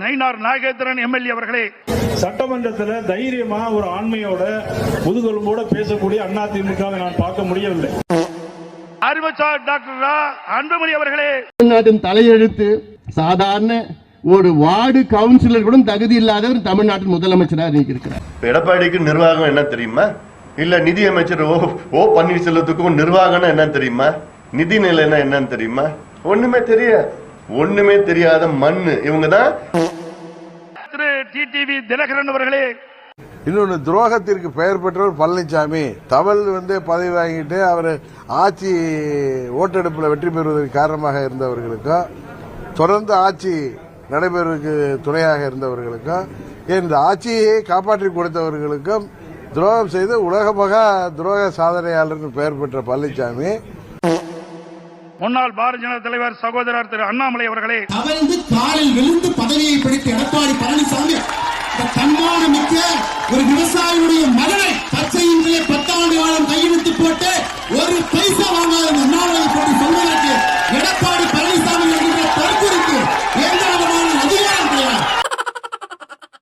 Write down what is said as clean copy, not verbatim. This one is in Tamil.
நயினார் நாகேந்திரன் எம்எல்ஏ அவர்களே, சட்டமன்றத்தில் தைரியமா ஒரு ஆண்மையோட முதுகெலும்போட பேசக்கூடிய அதிமுகவை நான் பார்க்க முடியவில்லை. அறிவுசார் டாக்டர் அன்புமணி அவர்களே, தமிழ்நாட்டின் தலையெழுத்து சாதாரண ஒரு வார்டு கவுன்சிலர் கூட தகுதி இல்லாதவர் தமிழ்நாட்டின் முதலமைச்சராக இருக்கிறார். எடப்பாடிக்கு நிர்வாகம் என்ன தெரியுமா? இல்ல நிதி அமைச்சர் ஓ பன்னீர்செல்வத்துக்கும் நிர்வாகம் என்ன தெரியுமா? நிதி நிலைன்னா என்னன்னு தெரியுமா? ஒண்ணுமே தெரியாது. ஒண்ணுமே தெரியாத மண்ணு இவங்க தான். திரு டிடிவி தினகரன் அவர்களே, இன்னொன்று துரோகத்திற்கு பெயர் பெற்றவர் பழனிசாமி. தமிழ் பதவி வாங்கிட்டு அவர் ஆட்சி ஓட்டெடுப்பில் வெற்றி பெறுவதற்கு காரணமாக இருந்தவர்களுக்கும், தொடர்ந்து ஆட்சி நடைபெறுவதற்கு துணையாக இருந்தவர்களுக்கும், இந்த ஆட்சியை காப்பாற்றி கொடுத்தவர்களுக்கும் துரோகம் செய்து உலகமகா துரோக சாதனையாளருக்கு பெயர் பெற்ற பழனிசாமி முன்னாள் பாரதிய ஜனதா தலைவர் சகோதரர் திரு அண்ணாமலை அவர்களே, தவழ்ந்து காலில் விழுந்து பதவியை பிடித்த எடப்பாடி பழனிசாமி தன்மானமிக்க ஒரு விவசாயியுடைய மகனை பச்சையின்றைய 10 ஆண்டு காலம் கையெழுத்து போட்டு ஒரு பைசா